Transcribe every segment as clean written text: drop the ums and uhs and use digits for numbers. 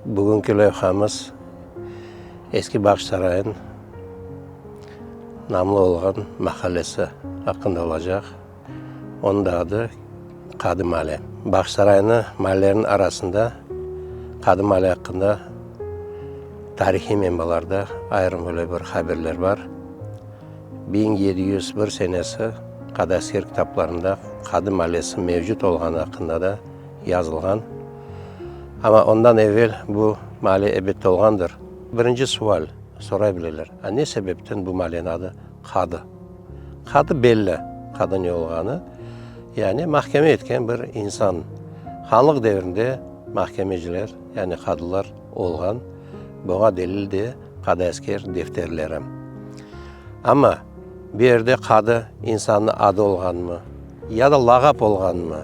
Bugünkü levhamız eski Bağışsaray'ın namlı olan mahallesi hakkında olacak. Onun da adı Kadı Mahalle. Bağışsaray'ın mahallelerinin arasında Kadı Mahalle hakkında tarihi menbalarda ayrım böyle bir haberler var. 1701 senesi Kadasker kitaplarında Kadı Mahallesi mevcut olğanı hakkında da yazılgan. Ama ondan evvel bu mahalle ebed olğandır. Birinci sual sorabilirler. Ne sebepten bu mahallenin adı Kadı? Kadı belli. Kadı ne olğanı? Yani mahkeme etken bir insan. Hanlık devrinde mahkemeciler yani kadılar olğan. Buna delil de Kadasker defterlerim. Ama bir yerde kadı insanın adı olğan mı? Ya da lağap olğan mı?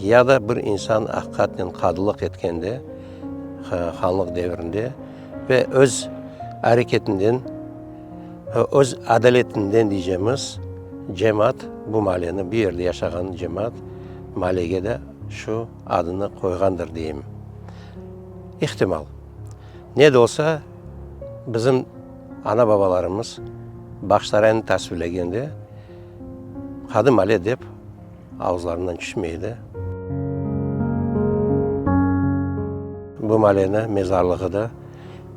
Ya da bir insan hakikaten kadılık etkende hanlık devrinde ve öz hareketinden, öz adaletinden diyeceğimiz cemaat bu mahallenin bir yerde yaşayan cemaat mahalleye de şu adını koygandır diyeyim. İhtimal. Ne de olsa bizim ana babalarımız Bağışsaray'ını tasvirlegende Kadı Mahalle deyip ağızlarından düşmeydi. Bu mahallenin mezarlığı da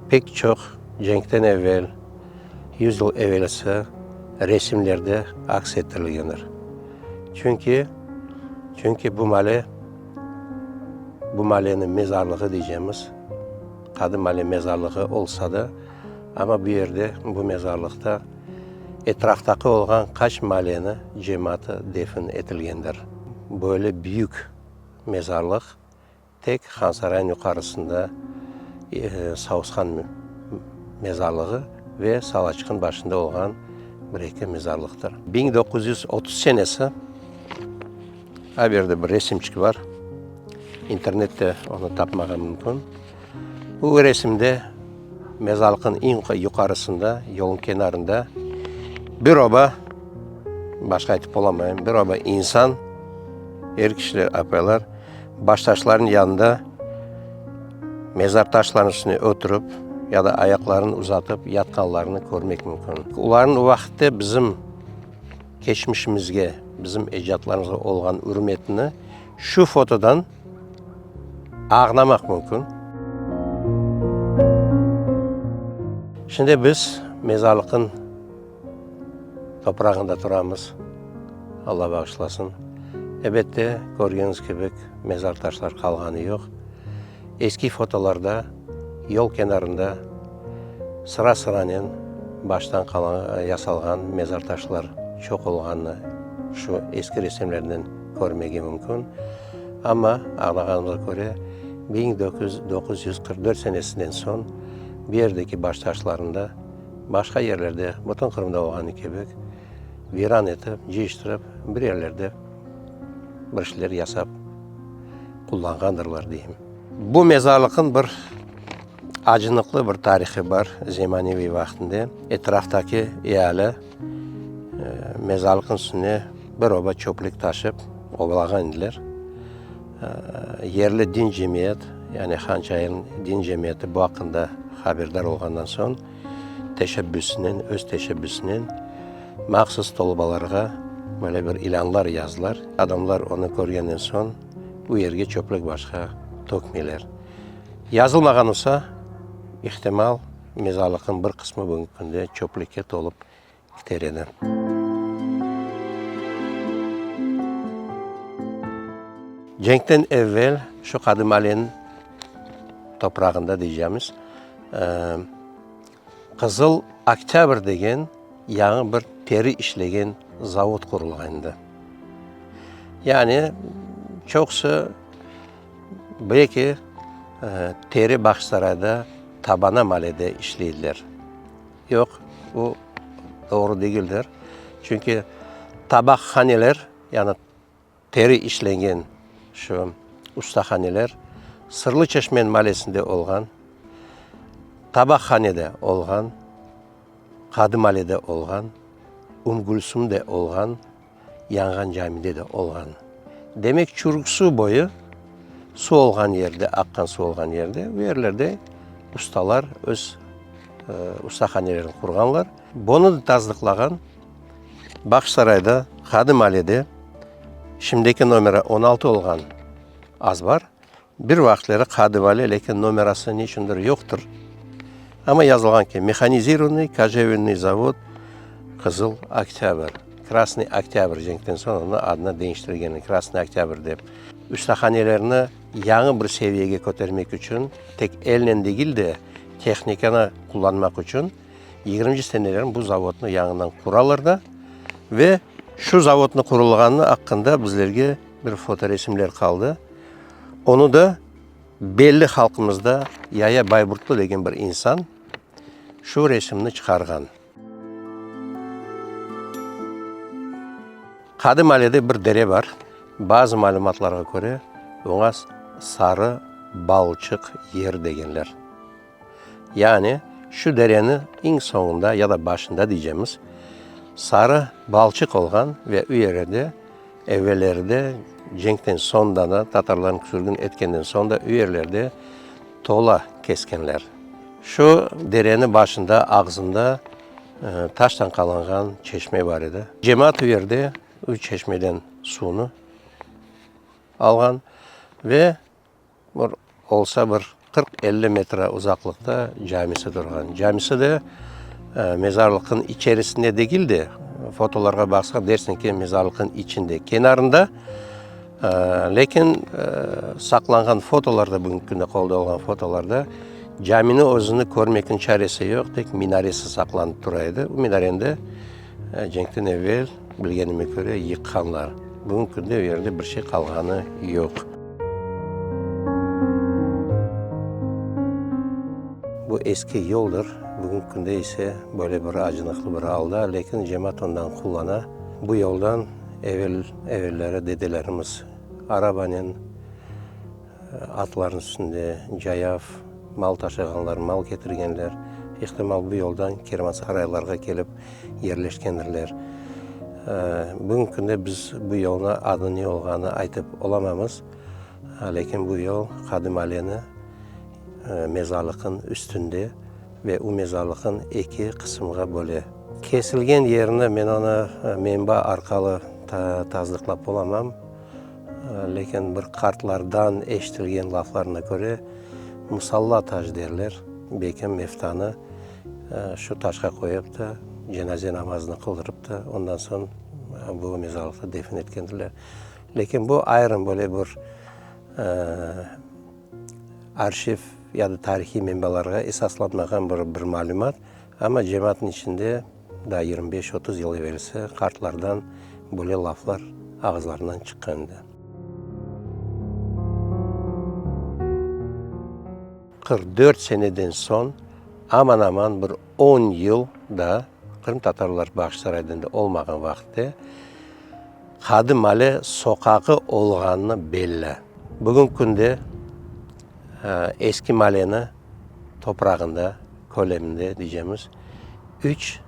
pek çok cenkten evvel, 100 yıl evvelsi resimlerde aksettirilgendir. Çünkü bu mahallenin mezarlığı diyeceğimiz Kadı Mahalle mezarlığı olsa da ama bir yerde bu mezarlıkta etraftaki olğan kaç mahallenin cemaati defin etilgendir. Böyle büyük mezarlık tek Hansaray'ın yukarısında Savuskan mezarlığı ve Salaçık'ın başında olğan bir mezarlıktır. 1930 senesi haberde bir resimçik var. İnternette onu tapmağa mümkün. Bu resimde mezarlığın en yukarısında, yolun kenarında bir oba, başka aytıp olamayın, bir oba insan, her kişiler apalar, baş taşların yanında mezar taşlarının üstüne oturup ya da ayaklarını uzatıp yatkanlarını görmek mümkün. Uların o vakitte bizim geçmişimizge, bizim ecdadlarımıza olğan hürmetini şu fotodan ağlamak mümkün. Şimdi biz mezarlığın toprağında duramız. Allah bağışlasın. Elbette gördüğünüz gibi mezar taşlar kalğanı yok. Eski fotolarda yol kenarında sıra sıranın baştan kalan yasalgan mezar taşlar çok olğanı şu eski resimlerden görmege mümkün. Ama ağlağanıza göre 1944 senesinden son bir yerdeki baş taşlarında başka yerlerde bütün Kırım'da olğanı gibi viran etip, ciyiştirip bir yerlerde bir şeyler yasap kullanğandırlar diyeyim. Bu mezarlığın bir acınıklı bir tarihi var Zemanevi vaxtında. Etraftaki ihale mezarlığın üstüne bir oba çöplük taşıp obalağan indiler. Yerli din cemiyet yani Xançay'ın din cemiyeti bu hakkında haberdar olğandan son öz teşebbüsünün məxsus tolbalarga böyle bir ilanlar yazdılar. Adamlar onu görgenden son bu yerge çöplük başka tökmeyler. Yazılmagan olsa ihtimal mezarlığın bir kısmı bugünkü günde çöplükке tolup gideredi. Cenkten evvel şu Kadı Mahallenin toprağında diyeceğimiz Kızıl Oktyabr degen yanı bir teri işlegen zavod kurulğandı. Yani çoksu belki teri Bağışsaray'da Tabana Mahalle'de işleydiler. Yok, bu doğru değildir. Çünkü tabakhaneler yani teri işlenen şu ustahaneler Sırlıçeşmen Mahallesi'nde olğan, tabakhanede olğan, Kadı Mahalle'de olğan, Gülsüm'de olğan, Yanğan Cami'de de olğan. Demek çuruk su boyu su olgan yerde, akkan su olgan yerde, bu yerlerde ustalar öz ustahanelerini kurganlar. Bunu tazdıklagan Bakşsaray'da, Kadim Ali'de, şimdiki numara 16 olgan az var. Bir vaxtları Kadim Ali, lekin numarası niçindir yoktur. Ama yazılgan ki, mexanizirованный кожевенный завод Kızıl Oktyabr. Krasny Oktyabr cenkten sonra onu adına değiştirgen Krasny Oktyabr deyip. Ustahanelerini yanı bir seviyeye götürmek için tek elle değil de texnikani kullanmak için 20. senelerin bu zavodunu yanından kurarlar da ve şu zavodunu kurulganı hakkında bizlerge bir fotoresimler kaldı. Onu da belli halkımızda Yaya Bayburtlu degen bir insan şu resimini çıkargan. Kadim Ali'de bir dere var. Bazı malumatlara göre ona sarı balçık yer degenler. Yani şu derenin en sonunda ya da başında diyeceğimiz sarı balçık olgan ve o yerde evvellerde cenkten sonda da Tatarların sürgün etkenden sonda o yerlerde tola keskenler. Şu derenin başında ağzında taştan kalangan çeşme var idi. Cemaat o yerde o çeşmeden suyunu algan ve olsa bir 40-50 metre uzaklıkta camisi durgan. Camisi de mezarlığın içerisinde değil de fotolarga baksak dersin ki mezarlığın içinde, kenarında. Lekin saklangan fotolarda, bugünkü günde kolda olan fotolarda caminin özünü görmekin çaresi yok, tek minaresi saklanıp duraydı. Bu minarende cenkten evvel bilgenime göre yıkanlar. Bugünkü günde o yerde bir şey kalganı yok. Bu eski yoldur. Bugünkü günde ise böyle bir acınıklı bir halda. Lekin cemaat ondan kullana. Bu yoldan evvellere dedelerimiz arabanın, atların üstünde cayaf, mal taşıganlar, mal getirgenler, ihtimal bu yoldan kervansaraylarga gelip yerleşkendirler. Bugünkü günde biz bu yoluna adı ne olganı aytıp olamamız. Lekin bu yol Kadim Ali'nin mezarlığın üstünde ve o mezarlığın iki kısımga böyle. Kesilgen yerine men onu menba arkalı tazdıklap olamam. Lekin bir kartlardan eşitilgen laflarına göre musalla taş derler. Bekim meftanı şu taşka koyup da cenaze namazını kıldırıp da ondan sonra bu mezarlıkta defin etkendirler. Lekin bu ayrım böyle bir arşiv ya da tarihi menbalarga esaslanmagan bir malumat. Ama cemaatin içinde da 25-30 yıl evvelsi kartlardan böyle laflar ağızlarından çıkkandı. 44 seneden son aman aman bir 10 yıl da Kırım Tatarlar Bakşsaray'da olmagan vakitte Kadim Ali sokağı olganını belli. Bugünkü günde eski Male'nin toprağında, koleminde diyeceğimiz 3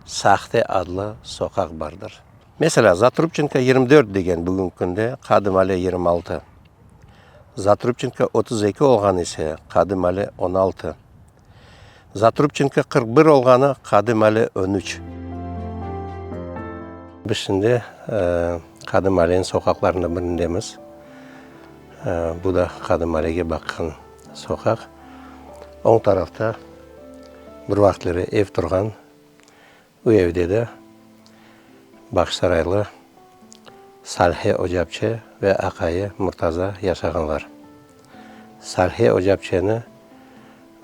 sahte adlı sokak vardır. Mesela Zatrubçenko 24 degen bugünkü günde Kadim Ali 26. Zatrubçenko 32 olgan ise Kadim Ali 16. Zatrubçenko 41 olganı Kadim Ali 13. Biz şimdi Kadim Ali'nin sokaklarında birindemiz. Bu da Kadim Ali'ye bakan sokak. On tarafta bir vaxtları ev turgan. Bu evde de Bakşsaraylı Salhe Ocapçı ve Akayı Murtaza yaşaganlar. Salhe Ocapçı'nı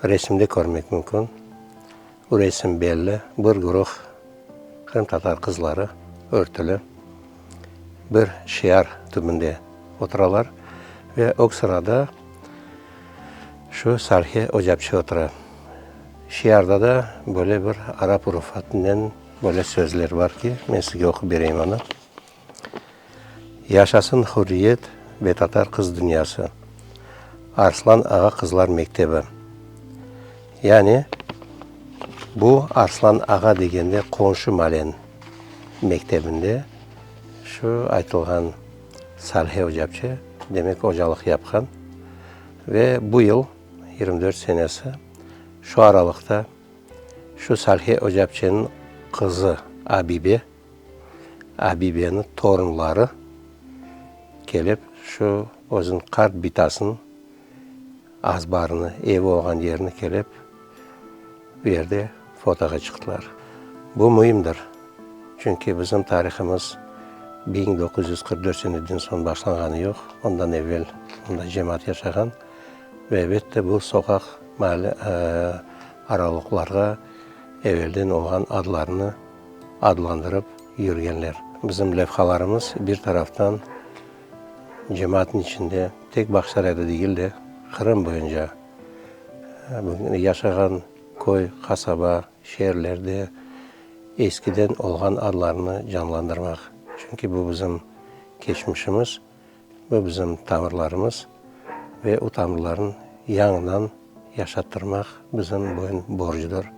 resimde görmek mümkün. Bu resim belli. Bir grup Kırım Tatar kızları örtülü bir şiar tübünde oturalar ve o sırada şu Salhe Ocapçı oturar. Şiarda da böyle bir Arap urfatından böyle sözler var ki ben size okuyup vereyim onu. Yaşasın hürriyet ve Tatar kız dünyası. Arslan Ağa Kızlar Mektebi. Yani bu Arslan Ağa degende komşu Malen mektebinde şu aytılgan Salhe Ocapçı demek hocalık yapkan. Ve bu yıl 24 senesi şu aralıkta şu Salih Ocapçı'nın kızı Abibe'nin torunları gelip şu özün kart bitasının azbarını, evi olan yerini gelip bir yerde fotoğa çıktılar. Bu mühimdir. Çünkü bizim tarihimiz 1944 seneden son başlanğanı yok. Ondan evvel onda cemaat yaşagan ve elbette bu sokak mahalle aralıklarga evvelden olan adlarını adlandırıp yürüyenler. Bizim levhalarımız bir taraftan cemaatin içinde tek Baksaray'da değil de Kırım boyunca yaşayan köy, kasaba, şehirlerde eskiden olan adlarını canlandırmak. Çünkü bu bizim geçmişimiz, bu bizim tavırlarımız ve o tavırların yanından yaşattırmak bizim boyun borcudur.